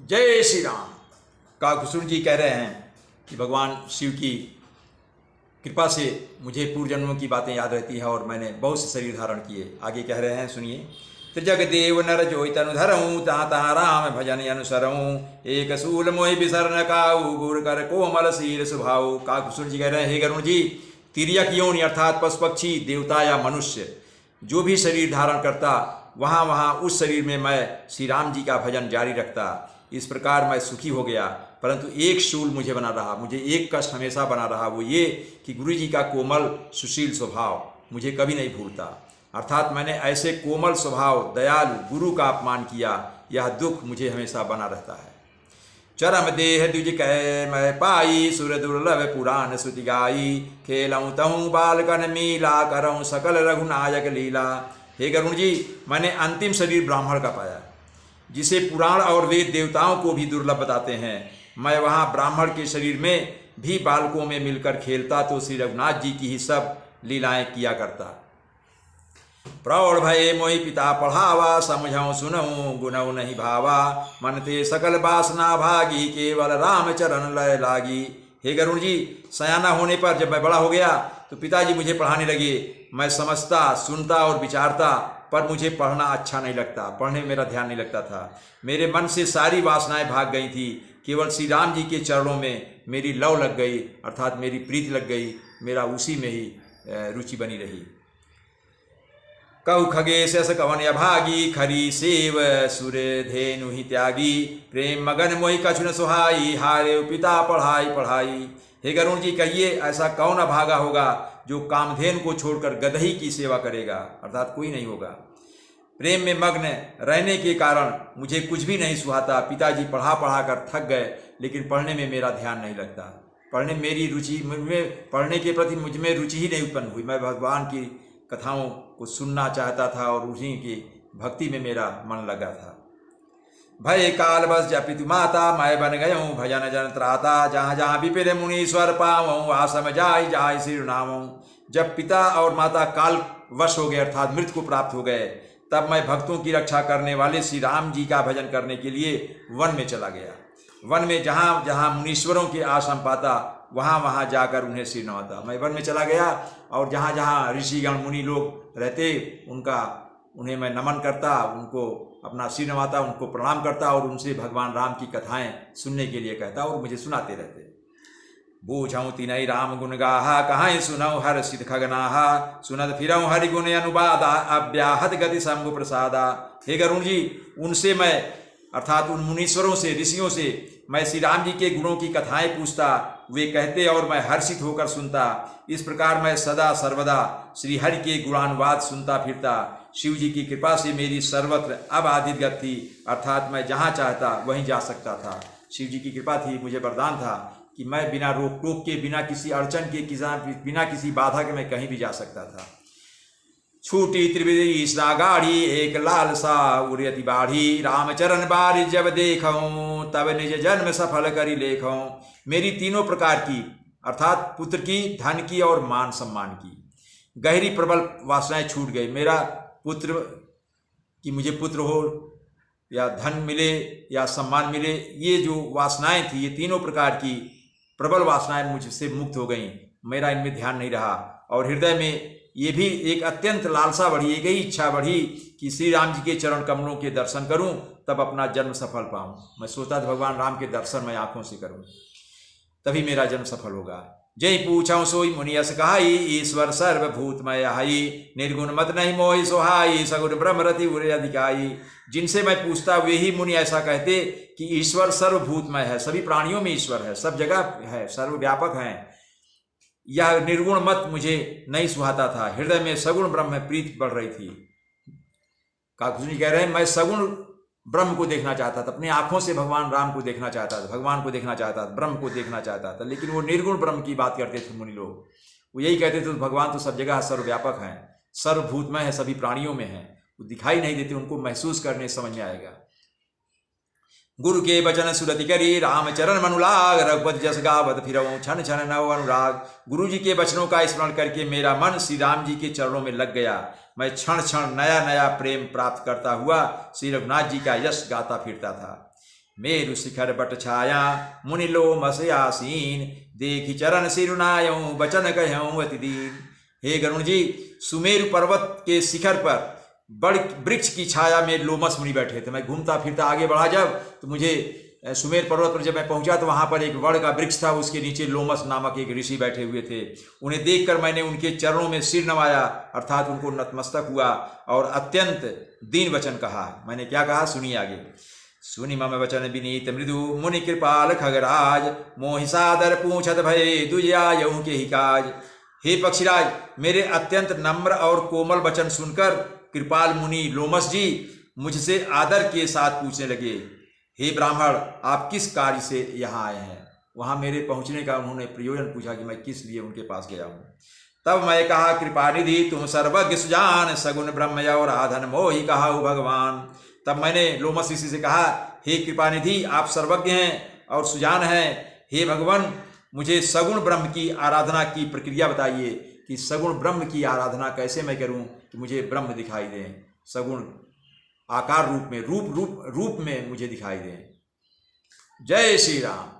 जय श्री राम। काकुसुर जी कह रहे हैं कि भगवान शिव की कृपा से मुझे पूर्व जन्मों की बातें याद रहती है और मैंने बहुत से शरीर धारण किए। आगे कह रहे हैं, सुनिए। त्रिजग देव नर जोई तनु धरऊँ, तहाँ तहाँ राम भजन अनुसरऊँ, एक सूल मोहि बिसर न काऊ, गुर कर कोमल शील सुभाऊ। काकुसुर जी कह रहे हैं, हे गरुण जी, तिर्यक योनि अर्थात पशु पक्षी देवता या मनुष्य जो भी शरीर धारण करता, वहाँ वहाँ उस शरीर में मैं श्री राम जी का भजन जारी रखता। इस प्रकार मैं सुखी हो गया, परंतु एक शूल मुझे बना रहा, मुझे एक कष्ट हमेशा बना रहा, वो ये कि गुरु जी का कोमल सुशील स्वभाव मुझे कभी नहीं भूलता। अर्थात मैंने ऐसे कोमल स्वभाव दयालु गुरु का अपमान किया, यह दुख मुझे हमेशा बना रहता है। चरम देह द्विज कह मैं पाई, सुर दुर्लभ पुराण श्रुति गाई, खेलऊँ तहूँ बालकन मीला, करऊँ सकल रघुनायक लीला। हे गरुण जी, मैंने अंतिम शरीर ब्राह्मण का पाया, जिसे पुराण और वेद देवताओं को भी दुर्लभ बताते हैं। मैं वहाँ ब्राह्मण के शरीर में भी बालकों में मिलकर खेलता तो श्री रघुनाथ जी की ही सब लीलाएं किया करता। प्रौढ़ भये मोहि पिता पढ़ावा, समझऊँ सुनऊँ गुनऊ नहीं भावा, मन ते सकल वासना भागी, केवल राम चरण लय लागी। हे गरुण जी, सयाना होने पर जब मैं बड़ा हो गया तो पिताजी मुझे पढ़ाने लगे। मैं समझता, सुनता और विचारता, पर मुझे पढ़ना अच्छा नहीं लगता, पढ़ने में मेरा ध्यान नहीं लगता था। मेरे मन से सारी वासनाएं भाग गई थी, केवल श्री राम जी के चरणों में मेरी लव लग गई, अर्थात मेरी प्रीति लग गई, मेरा उसी में ही रुचि बनी रही। कहु खगेश यस कवन अभागी, खरी सेव सुर धेनु ही त्यागी, प्रेम मगन मोहि कछु न सुहाई, हारे पिता पढ़ाई पढ़ाई। हे गरुण जी, कहिए ऐसा कौन अभागा होगा जो कामधेनु को छोड़कर गदही की सेवा करेगा, अर्थात कोई नहीं होगा। प्रेम में मग्न रहने के कारण मुझे कुछ भी नहीं सुहाता। पिताजी पढ़ा पढ़ा कर थक गए, लेकिन पढ़ने में मेरा ध्यान नहीं लगता। पढ़ने मेरी रुचि में, पढ़ने के प्रति मुझ में रुचि ही नहीं उत्पन्न हुई। मैं भगवान की कथाओं को सुनना चाहता था और उन्हीं की भक्ति में मेरा मन लगा था। भय काल बस जपितु माता, मैं बन गयूँ भजन जन त्राता, जहाँ जहाँ विपिर मुनीश्वर पाऊँ, आसम जाय जाय सिर नामऊँ। जब पिता और माता काल वश हो गए, अर्थात मृत्यु को प्राप्त हो गए, तब मैं भक्तों की रक्षा करने वाले श्री राम जी का भजन करने के लिए वन में चला गया। वन में जहाँ जहाँ मुनीश्वरों के आश्रम पाता, वहाँ वहाँ जाकर उन्हें सिर नवाता। मैं वन में चला गया और जहाँ जहाँ ऋषिगण मुनि लोग रहते, उन्हें मैं नमन करता, उनको अपना सिर नवाता, उनको प्रणाम करता और उनसे भगवान राम की कथाएं सुनने के लिए कहता और मुझे सुनाते रहते। बूझऊँ तिनई राम गुण गाहा, कहाँ सुनऊँ हर सिद्ध खगनाहा, सुनत फिरऊँ हरि गुण अनुबादा, अव्याहत गति शंभु प्रसादा। हे गरुण जी, उनसे मैं अर्थात उन मुनीश्वरों से, ऋषियों से मैं श्री राम जी के गुणों की कथाएं पूछता, वे कहते और मैं हर्षित होकर सुनता। इस प्रकार मैं सदा सर्वदा श्री हरि के गुणानुवाद सुनता फिरता। शिव जी की कृपा से मेरी सर्वत्र अबाधित गति थी, अर्थात मैं जहाँ चाहता वहीं जा सकता था। शिव जी की कृपा थी, मुझे वरदान था कि मैं बिना रोक टोक के, बिना किसी अड़चन के, बिना किसी बाधा के मैं कहीं भी जा सकता था। छूटी त्रिविधि गाड़ी, एक लाल सा उड़यति बाढ़ी, रामचरण बारी जब देखऊँ, तब निज जन्म सफल करी लेखऊँ। मेरी तीनों प्रकार की, अर्थात पुत्र की, धन की और मान सम्मान की गहरी प्रबल वासनाएं छूट गई। मेरा पुत्र कि मुझे पुत्र हो या धन मिले या सम्मान मिले, ये जो वासनाएं थी, ये तीनों प्रकार की प्रबल वासनाएं मुझसे मुक्त हो गईं। मेरा इनमें ध्यान नहीं रहा और हृदय में ये भी एक अत्यंत लालसा बढ़ी, एक ही इच्छा बढ़ी कि श्री राम जी के चरण कमलों के दर्शन करूं, तब अपना जन्म सफल पाऊं। मैं सोचता था भगवान राम के दर्शन मैं आंखों से करूं, तभी मेरा जन्म सफल होगा। जय पूछऊँ सोई मुनियस कहाई, ईश्वर सर्वभूतमय हाई, निर्गुण मत नहीं मोहि सोहाई, सगुण ब्रह्मरति उरे अधिकाई। जिनसे मैं पूछता वे ही मुनि ऐसा कहते कि ईश्वर सर्वभूतमय है, सभी प्राणियों में ईश्वर है, सब जगह है, सर्वव्यापक है। यह निर्गुण मत मुझे नहीं सुहाता था, हृदय में सगुण ब्रह्म प्रीति बढ़ रही थी। काकुसुर जी कह रहे हैं, मैं सगुण ब्रह्म को देखना चाहता था, अपनी आंखों से भगवान राम को देखना चाहता था, भगवान को देखना चाहता था, ब्रह्म को देखना चाहता था, लेकिन वो निर्गुण ब्रह्म की बात करते थे मुनि लोग। वो यही कहते थे भगवान तो सब जगह सर्वव्यापक हैं, सर्वभूतमय है, सभी प्राणियों में है, वो दिखाई नहीं देते, उनको महसूस करने समझ में आएगा। गुरु के बचन सुरति करी, रामचरण मनुलाग, रघुपति जस गावत फिरऊँ, छन छन नव अनुराग। गुरु जी के वचनों का स्मरण करके मेरा मन श्री राम जी के चरणों में लग गया। मैं क्षण क्षण नया नया प्रेम प्राप्त करता हुआ श्री रघुनाथ जी का यश गाता फिरता था। मेरु शिखर बट छाया मुनि लोमस आसीन, देखी चरण सिरुनायऊं बचन कहऊं अति दीन। हे गरुण जी, सुमेरु पर्वत के शिखर पर बड़ वृक्ष की छाया में लोमस मुनि बैठे थे। मैं घूमता फिरता आगे बढ़ा जब, तो मुझे सुमेर पर्वत पर जब मैं पहुंचा तो वहां पर एक वड़ का वृक्ष था, उसके नीचे लोमस नामक एक ऋषि बैठे हुए थे। उन्हें देखकर मैंने उनके चरणों में सिर नवाया, अर्थात उनको नतमस्तक हुआ और अत्यंत दीन वचन कहा। मैंने क्या कहा सुनिए आगे। सुनि मम वचन विनीत मृदु मुनि कृपाल खगराज, मोहि सादर पूछत भय दुजयायऊं के ही काज। हे पक्षीराज, मेरे अत्यंत नम्र और कोमल वचन सुनकर कृपाल मुनि लोमस जी मुझसे आदर के साथ पूछने लगे, हे ब्राह्मण, आप किस कार्य से यहाँ आए हैं। वहाँ मेरे पहुँचने का उन्होंने प्रयोजन पूछा कि मैं किस लिए उनके पास गया हूँ। तब मैं कहा, कृपानिधि तुम सर्वज्ञ सुजान, सगुन ब्रह्म और आधन मोहि कहाऊ भगवान। तब मैंने लोमस ऋषि से कहा, हे कृपानिधि, आप सर्वज्ञ हैं और सुजान हैं। हे भगवान, मुझे सगुण ब्रह्म की आराधना की प्रक्रिया बताइए कि सगुण ब्रह्म की आराधना कैसे मैं करूं कि मुझे ब्रह्म दिखाई दें, सगुण आकार रूप में, रूप में मुझे दिखाई दें। जय श्री राम।